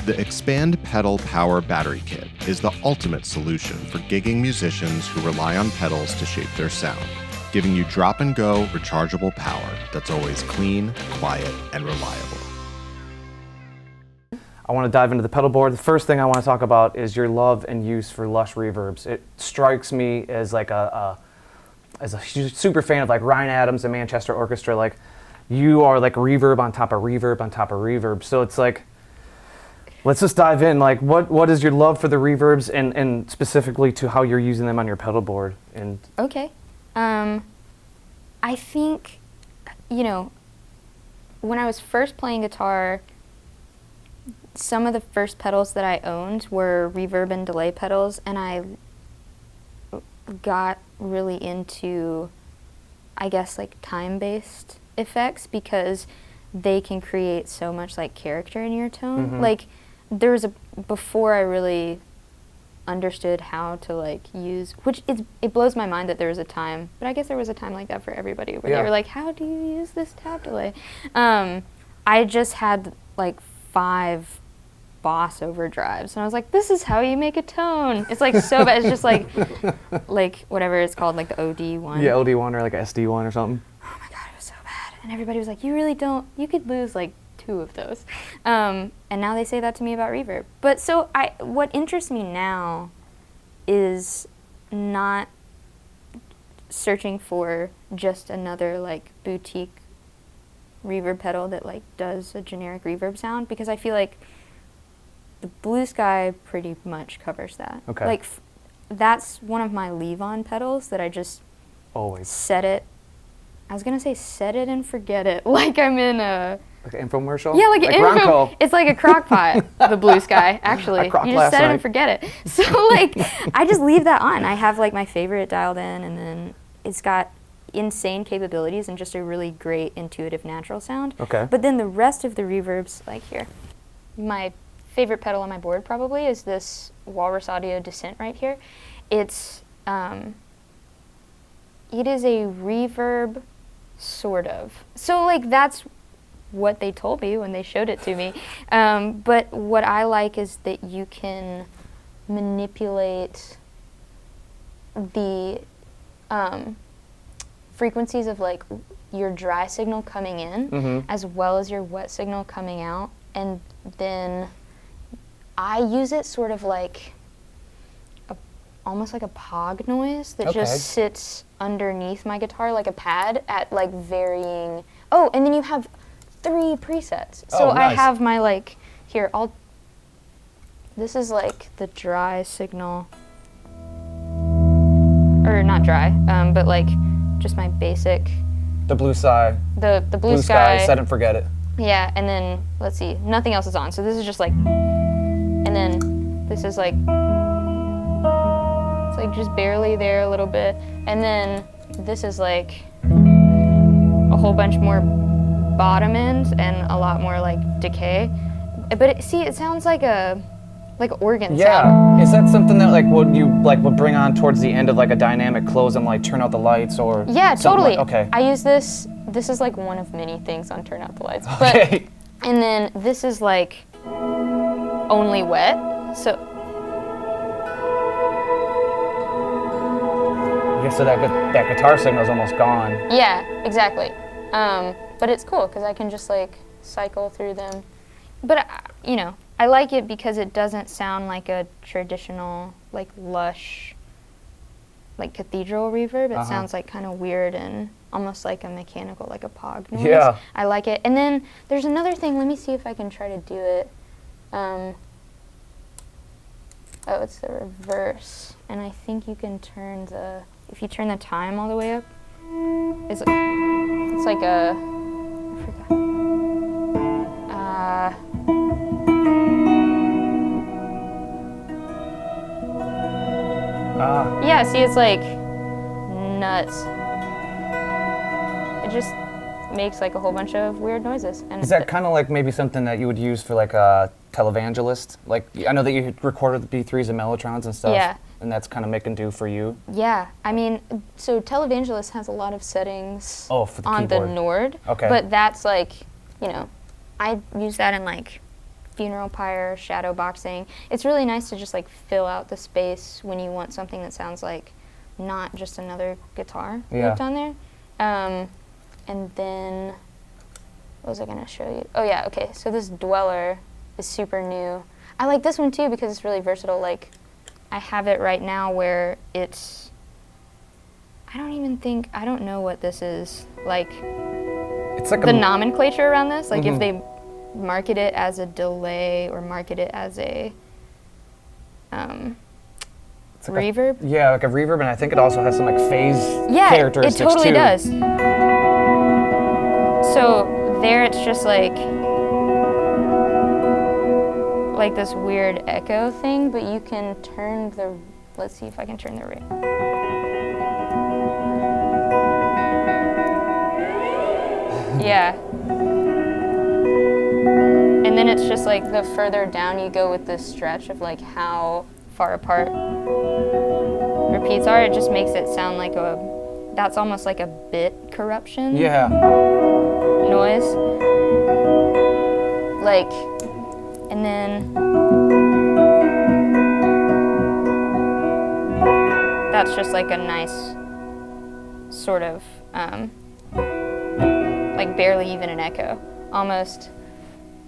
The Expand Pedal Power Battery Kit is the ultimate solution for gigging musicians who rely on pedals to shape their sound, giving you drop-and-go rechargeable power that's always clean, quiet, and reliable. I want to dive into the pedalboard. The first thing I want to talk about is your love and use for Lush reverbs. It strikes me as like as a super fan of like Ryan Adams and Manchester Orchestra. Like, you are like reverb on top of reverb on top of reverb. So it's like, let's just dive in. Like, what is your love for the reverbs, and specifically to how you're using them on your pedalboard? And okay, I think, you know, when I was first playing guitar, some of the first pedals that I owned were reverb and delay pedals, and I got really into, I guess, like time-based effects because they can create so much like character in your tone. Mm-hmm. Like, there was before I really understood how to like use, which it blows my mind that there was a time, but I guess there was a time like that for everybody where they were like, how do you use this tab delay? I just had like 5 Boss overdrives, and I was like, this is how you make a tone. It's like so bad. It's just like whatever it's called, like the OD1. yeah, OD1 or like SD1 or something. Oh my god, it was so bad. And everybody was like, you really don't, you could lose like 2 of those. And now they say that to me about reverb. But so what interests me now is not searching for just another like boutique reverb pedal that like does a generic reverb sound, because I feel like the Blue Sky pretty much covers that. Okay. Like that's one of my leave-on pedals that I just Always. set it. I was gonna say set it and forget it, like I'm in a Like an infomercial? yeah, like an Ronco. info. It's like a crock pot, the Blue Sky. Actually, I crocked you just last set it night. and forget it. So like, I just leave that on. I have like my favorite dialed in, and then it's got insane capabilities and just a really great intuitive natural sound. Okay. But then the rest of the reverbs, like here, my favorite pedal on my board probably is this Walrus Audio Descent right here. It is a reverb, sort of. So like that's what they told me when they showed it to me. But what I like is that you can manipulate the frequencies of like your dry signal coming in as well as your wet signal coming out, and then I use it sort of like almost like a pog noise that just sits underneath my guitar like a pad at like varying. Oh, and then you have 3 presets. So nice. I have my like here. This is like the dry signal, or not dry, but like just my basic. The Blue Sky. The Blue Sky. Set and forget it. Yeah, and then let's see, nothing else is on. So this is just like, and then this is like, it's like just barely there a little bit, and then this is like a whole bunch more bottom end and a lot more like decay. But it sounds like a organ sound. Is that something that like would bring on towards the end of like a dynamic close and like turn out the lights or? Yeah, totally. Like, okay. I use this. This is like one of many things on Turn Out the Lights. Okay. But, and then this is like only wet. So. Yeah, so that guitar signal is almost gone. Yeah, exactly. But it's cool because I can just like cycle through them. But you know, I like it because it doesn't sound like a traditional like lush, like cathedral reverb. It sounds like kind of weird and almost like a mechanical, like a pog noise. Yeah. I like it. And then there's another thing. Let me see if I can try to do it. Oh, it's the reverse. And I think you can turn if you turn the time all the way up, it's like a, I forgot. Yeah, see, it's like nuts. It just makes like a whole bunch of weird noises. And is that kind of like maybe something that you would use for like a televangelist? Like, I know that you recorded the B3s and Melatrons and stuff. Yeah. And that's kind of make and do for you. Yeah, I mean, so televangelist has a lot of settings for the on keyboard. the Nord. Okay. But that's like, you know, I use that in like funeral pyre, shadow boxing. It's really nice to just like fill out the space when you want something that sounds like not just another guitar looped on there. And then, what was I gonna show you? Oh yeah, okay, so this Dweller is super new. I like this one too because it's really versatile. Like, I have it right now where it's, I don't know what this is. Like, It's like the nomenclature around this, like if they market it as a delay or market it as a it's like reverb. like a reverb, and I think it also has some like phase Yeah, it characteristics totally too. does. So there it's just like this weird echo thing, but you can turn the, let's see if I can turn the rate. Yeah. And then it's just like the further down you go with this stretch of like how far apart repeats are, it just makes it sound like that's almost like a bit corruption noise. Like, and then that's just like a nice sort of, like barely even an echo, almost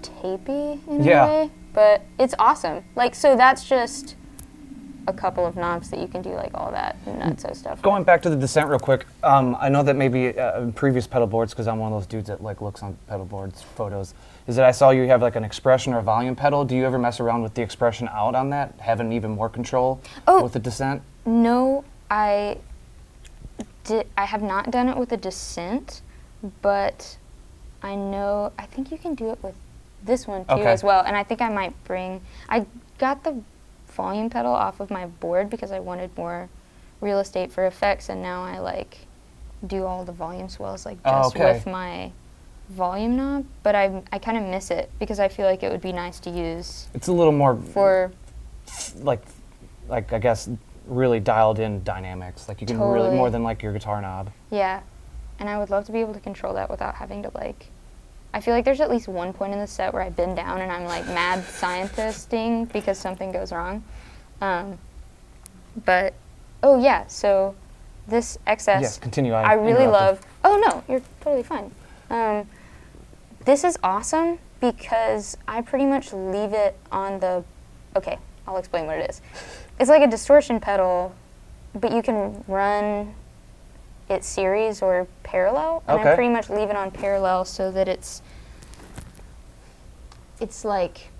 tapey in a way, but it's awesome. Like, so that's just a couple of knobs that you can do like all that nutso stuff. Going back to the Descent real quick, I know that maybe in previous pedal boards, because I'm one of those dudes that like looks on pedal boards photos, is that I saw you have like an expression or volume pedal. Do you ever mess around with the expression out on that, having even more control with the Descent? No, I have not done it with the Descent, but I think you can do it with this one too as well. And I think I got the volume pedal off of my board because I wanted more real estate for effects, and now I like do all the volume swells like just with my volume knob, but I kind of miss it because I feel like it would be nice to use. It's a little more for like I guess really dialed in dynamics. Like you can really more than like your guitar knob. Yeah, and I would love to be able to control that without having to like. I feel like there's at least one point in the set where I bend down and I'm like mad scientisting because something goes wrong. But, oh yeah, so this XS, yes, continue. I really love. Oh no, you're totally fine. This is awesome because I pretty much leave it on the, okay, I'll explain what it is. It's like a distortion pedal, but you can run it series or parallel, and I pretty much leave it on parallel so that it's like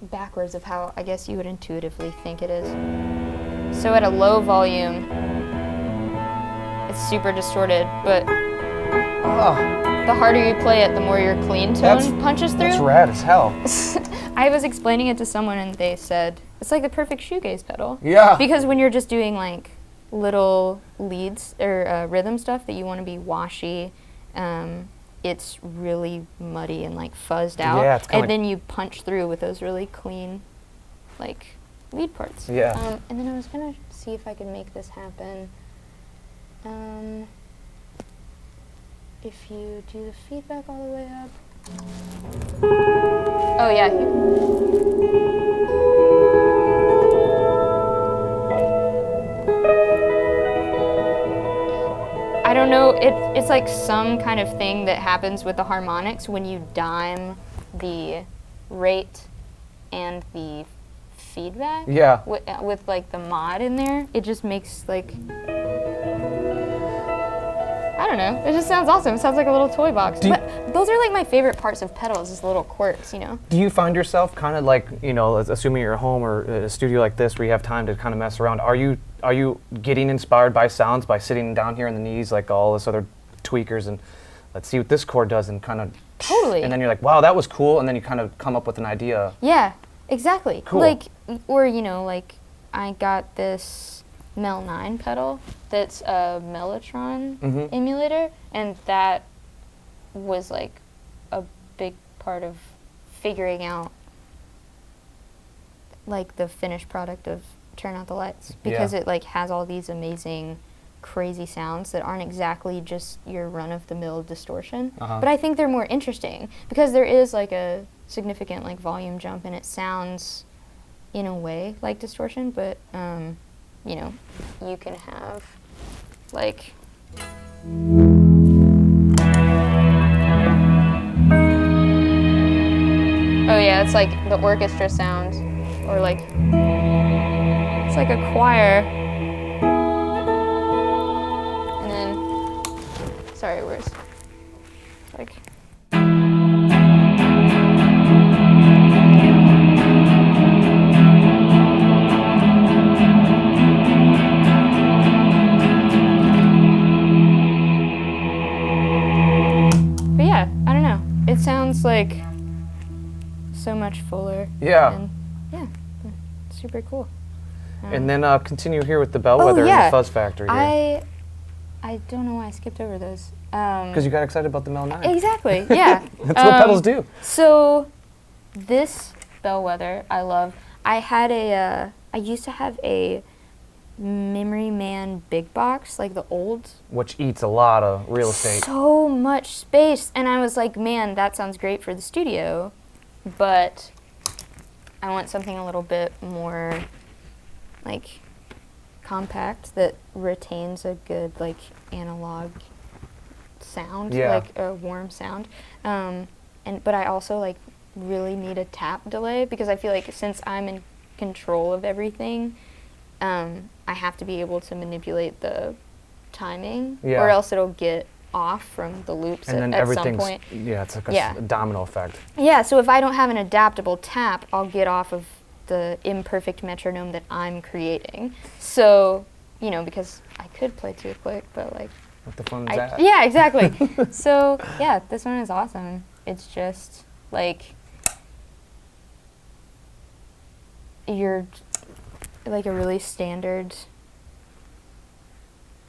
backwards of how I guess you would intuitively think it is. So at a low volume, it's super distorted, but the harder you play it, the more your clean tone punches through. That's rad as hell. I was explaining it to someone and they said, it's like the perfect shoegaze pedal. Yeah. Because when you're just doing like little leads or rhythm stuff that you want to be washy, it's really muddy and like fuzzed out. Yeah, and then you punch through with those really clean like lead parts. Yeah. And then I was going to see if I could make this happen. If you do the feedback all the way up. Oh yeah. I don't know, it's like some kind of thing that happens with the harmonics when you dime the rate and the feedback. Yeah. With like the mod in there, it just makes like, I don't know, it just sounds awesome. It sounds like a little toy box. But those are like my favorite parts of pedals, is little quirks, you know? Do you find yourself kind of like, you know, assuming you're at home or a studio like this where you have time to kind of mess around, are you getting inspired by sounds by sitting down here on the knees like all this other tweakers and let's see what this chord does and kind of Totally. And then you're like, wow, that was cool, and then you kind of come up with an idea. Yeah, exactly. Cool. Like, or you know, like I got this Mel 9 pedal that's a Melatron emulator, and that was like a big part of figuring out like the finished product of Turn Out the Lights, because it like has all these amazing crazy sounds that aren't exactly just your run-of-the-mill distortion, but I think they're more interesting because there is like a significant like volume jump, and it sounds in a way like Distortion, but you know, you can have like oh yeah, it's like the orchestra sound, or like it's like a choir. And then sorry, where's like it sounds like so much fuller. Yeah. And yeah, super cool. And then continue here with the Bellweather and the Fuzz Factory here. I don't know why I skipped over those. Because you got excited about the Mel 9. Exactly, yeah. That's what pedals do. So this Bellweather I love. I used to have a Memory Man big box, like the old, which eats a lot of real estate. So much space, and I was like, man, that sounds great for the studio, but I want something a little bit more like compact that retains a good like analog sound, like a warm sound. But I also like really need a tap delay, because I feel like since I'm in control of everything, I have to be able to manipulate the timing, or else it'll get off from the loops and then at some point. Yeah, it's like a domino effect. Yeah, so if I don't have an adaptable tap, I'll get off of the imperfect metronome that I'm creating. So, you know, because I could play too quick, but like... What the fun is that? Yeah, exactly. So, yeah, this one is awesome. It's just, like... You're... like a really standard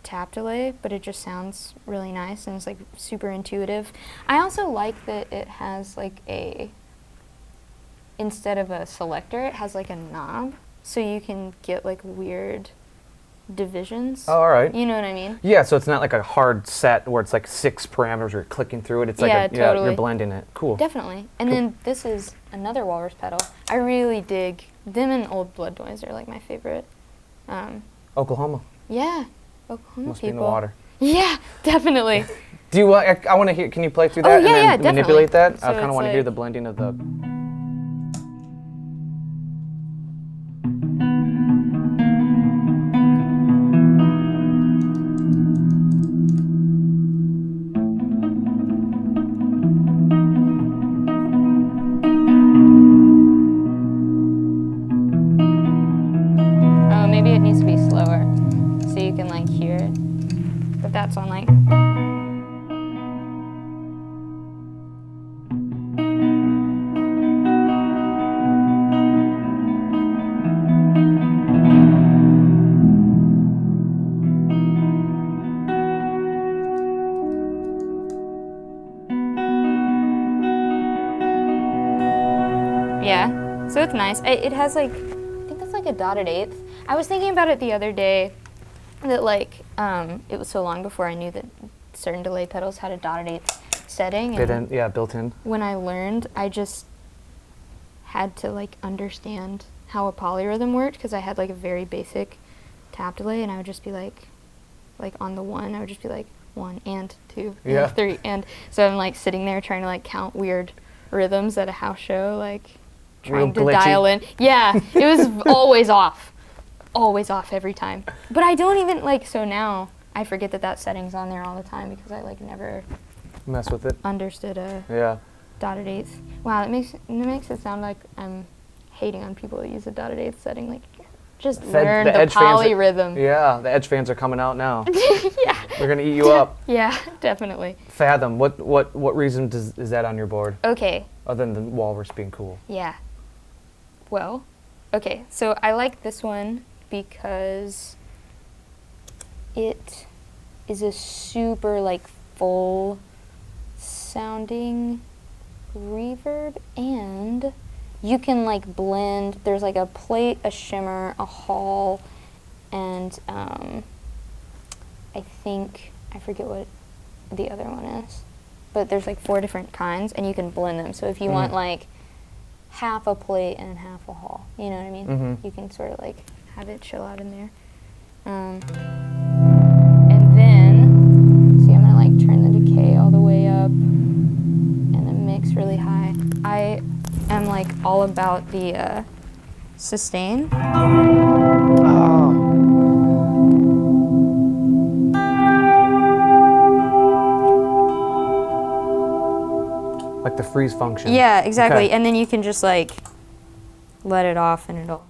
tap delay, but it just sounds really nice and it's like super intuitive. I also like that it has like instead of a selector, it has like a knob, so you can get like weird divisions. Oh, all right. You know what I mean? Yeah, so it's not like a hard set where it's like 6 parameters you're clicking through it. It's like totally. You're blending it. Cool. Definitely. And then this is another Walrus pedal. I really dig them, and Old Blood Noise are like my favorite. Oklahoma. Yeah, Oklahoma Must people. be in the water. Yeah, definitely. Do you? I want to hear. Can you play through that and then definitely. manipulate that? So I kind of want to hear like the blending of the. Maybe it needs to be slower so you can like hear it. But that's on like... Yeah, so it's nice. It has like, I think it's like a dotted eighth. I was thinking about it the other day, that like, it was so long before I knew that certain delay pedals had a dotted eighth setting. Built in. When I learned, I just had to like understand how a polyrhythm worked, because I had like a very basic tap delay, and I would just be like on the 1, I would just be like 1 and 2 and 3, and so I'm like sitting there trying to like count weird rhythms at a house show, like trying to dial in. Yeah, it was always off. Always off every time. But I don't even like, so now I forget that setting's on there all the time, because I like never mess with it. Understood a dotted eighth. Wow, it makes it sound like I'm hating on people that use a dotted eighth setting. Like, just learn the polyrhythm. Yeah, the Edge fans are coming out now. Yeah. They're gonna eat you up. Yeah, definitely. Fathom. What reason is that on your board? Okay. Other than the Walrus being cool. Yeah. Well, okay. So I like this one because it is a super like full sounding reverb, and you can like blend. There's like a plate, a shimmer, a hall, and I forget what the other one is, but there's like 4 different kinds, and you can blend them. So if you want like half a plate and half a hall. You know what I mean? Mm-hmm. You can sort of like have it chill out in there. And then, see, I'm gonna like turn the decay all the way up and the mix really high. I am like all about the sustain. Like the freeze function. Yeah, exactly. Okay. And then you can just like let it off and it'll.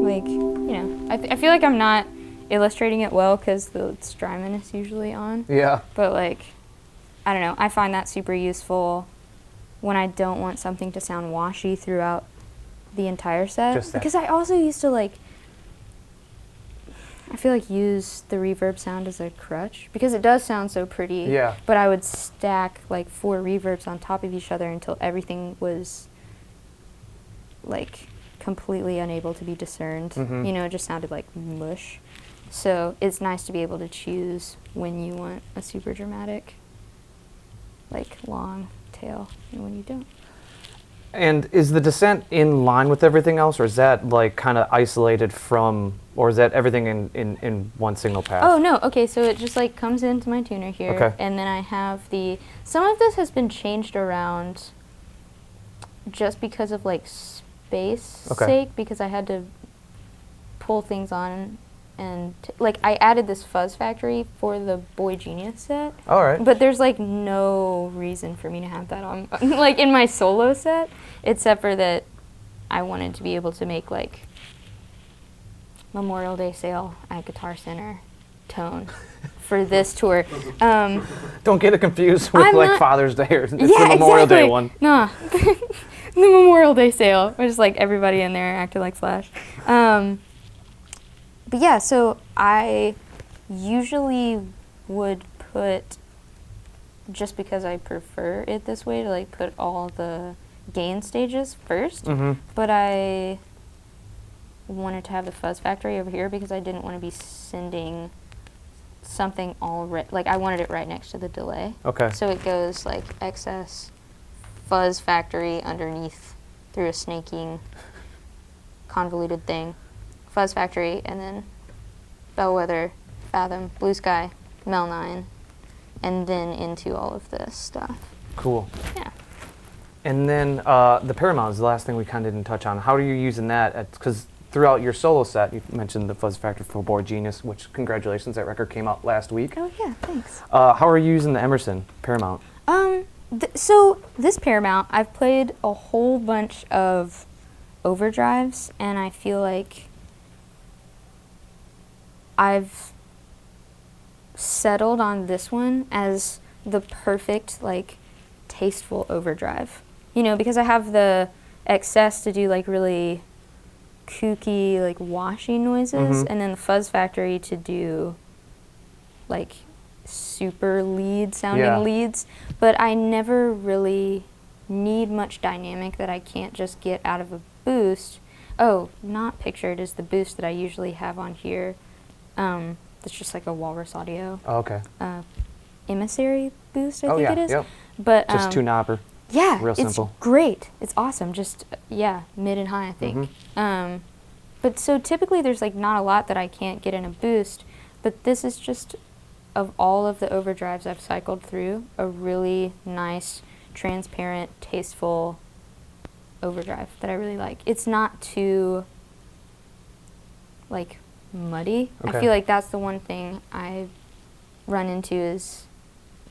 Like, you know, I feel like I'm not illustrating it well because the Strymon is usually on. Yeah. But like, I don't know, I find that super useful when I don't want something to sound washy throughout the entire set. Just that. Because I also used to like, I feel like use the reverb sound as a crutch because it does sound so pretty. Yeah. But I would stack like 4 reverbs on top of each other until everything was like completely unable to be discerned. Mhm. You know, it just sounded like mush. So it's nice to be able to choose when you want a super dramatic, like long tail and when you don't. And is the descent in line with everything else, or is that like kind of isolated from, or is that everything in one single path? Oh no, okay, so it just like comes into my tuner here, Okay. and then I have some of this has been changed around just because of like space Okay. sake, because I had to pull things on and like I added this fuzz factory for the Boy Genius set. All right. But there's like no reason for me to have that on like in my solo set, except for that I wanted to be able to make like Memorial Day sale at Guitar Center tone for this tour. Don't get it confused with I'm like not- Father's Day or it's Yeah, the Memorial Day exactly. one. Nah. The Memorial Day sale, which is like everybody in there acted like Slash. But yeah, so I usually would put, just because I prefer it this way, to like put all the gain stages first. Mm-hmm. But I wanted to have the fuzz factory over here because I didn't want to be sending something like I wanted it right next to the delay. Okay. So it goes like excess fuzz factory underneath through a snaking convoluted thing. Fuzz factory and then Bellweather, Fathom, Blue Sky, Mel 9, and then into all of this stuff. Cool. Yeah. And then the Paramount is the last thing we kind of didn't touch on. How are you using that? Because throughout your solo set, you mentioned the fuzz factor for Boy Genius, which congratulations, that record came out last week. Oh yeah, thanks. How are you using the Emerson Paramount? So this Paramount, I've played a whole bunch of overdrives, and I feel like I've settled on this one as the perfect, like, tasteful overdrive. You know, because I have the excess to do, like, really kooky, like, washy noises, and then the fuzz factory to do, like, super lead sounding leads. But I never really need much dynamic that I can't just get out of a boost. Oh, not pictured is the boost that I usually have on here. It's just like a Walrus Audio Oh, okay. emissary boost, I Oh, think yeah, it is. yep. But Just two knobber. yeah, real it's simple. great. It's awesome. Just mid and high, I think. But so typically there's like not a lot that I can't get in a boost, but this is just, of all of the overdrives I've cycled through, a really nice, transparent, tasteful overdrive that I really like. It's not too like muddy. Okay. I feel like that's the one thing I run into is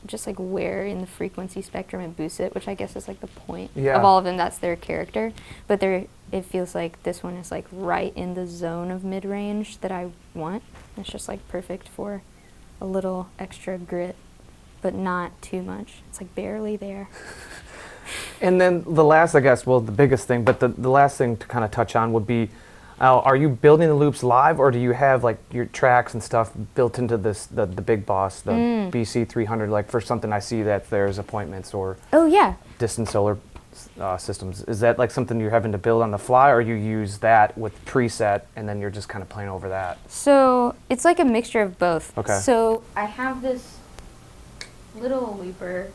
just like where in the frequency spectrum it boosts it, which I guess is like the point of all of them. That's their character, but it feels like this one is like right in the zone of mid-range that I want. It's just like perfect for a little extra grit, but not too much. It's like barely there. And then the last, I guess, well, the biggest thing, but the last thing to kind of touch on would be, are you building the loops live, or do you have like your tracks and stuff built into this the big boss, the BC 300? Like for something I see that there's appointments or Oh yeah. distant solar systems. Is that like something you're having to build on the fly, or you use that with preset and then you're just kind of playing over that? So it's like a mixture of both. Okay. So I have this little looper,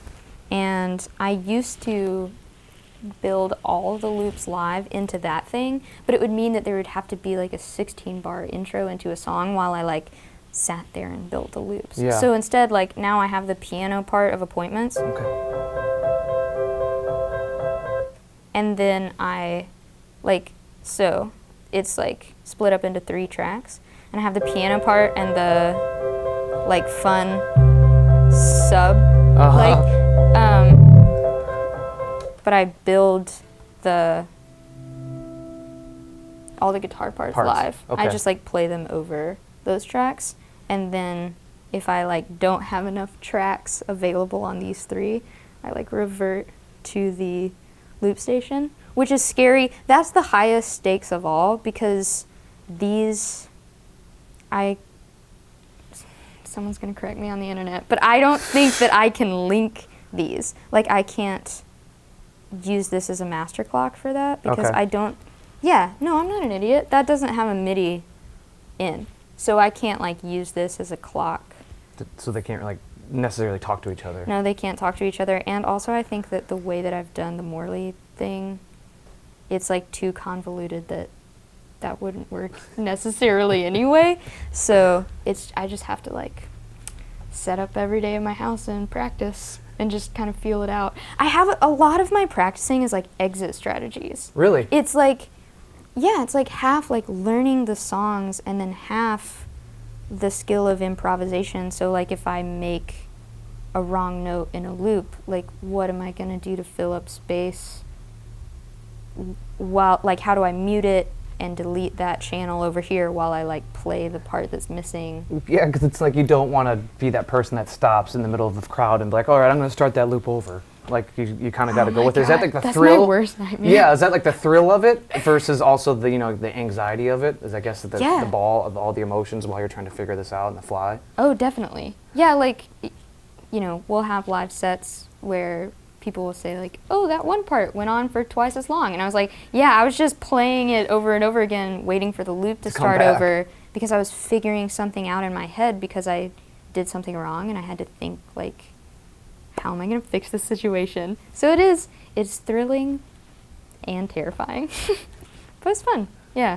and I used to build all the loops live into that thing, but it would mean that there would have to be like a 16-bar intro into a song while I like sat there and built the loops. Yeah. So instead, like now I have the piano part of Appointments. Okay. And then so it's like split up into 3 tracks. And I have the piano part and the like fun sub. But I build all the guitar parts live. Okay. I just like play them over those tracks. And then if I like don't have enough tracks available on these 3, I like revert to the loop station, which is scary. That's the highest stakes of all, because someone's gonna correct me on the internet, but I don't think that I can link these. Like I can't use this as a master clock for that, because Okay. I don't, yeah, no, I'm not an idiot. That doesn't have a MIDI in. So I can't like use this as a clock. So they can't like necessarily talk to each other. No, they can't talk to each other. And also I think that the way that I've done the Morley thing, it's like too convoluted that wouldn't work necessarily anyway. So I just have to like set up every day in my house and practice and just kind of feel it out. I have a lot of my practicing is like exit strategies. Really? It's like, yeah, it's like half like learning the songs and then half the skill of improvisation. So like if I make a wrong note in a loop, like what am I gonna do to fill up space? While like how do I mute it and delete that channel over here while I like play the part that's missing? Yeah, because it's like you don't want to be that person that stops in the middle of the crowd and be like, all right, I'm going to start that loop over. Like you kind of got to go with it. Is that like the That's thrill? my worst nightmare. Yeah, is that like the thrill of it versus also the the anxiety of it? Is I guess the Yeah. ball of all the emotions while you're trying to figure this out on the fly? Oh, definitely. Yeah, like, we'll have live sets where people will say like, oh, that one part went on for twice as long. And I was like, yeah, I was just playing it over and over again, waiting for the loop to come start back. over, because I was figuring something out in my head because I did something wrong and I had to think like, how am I going to fix this situation? So it's thrilling and terrifying, but it's fun. Yeah.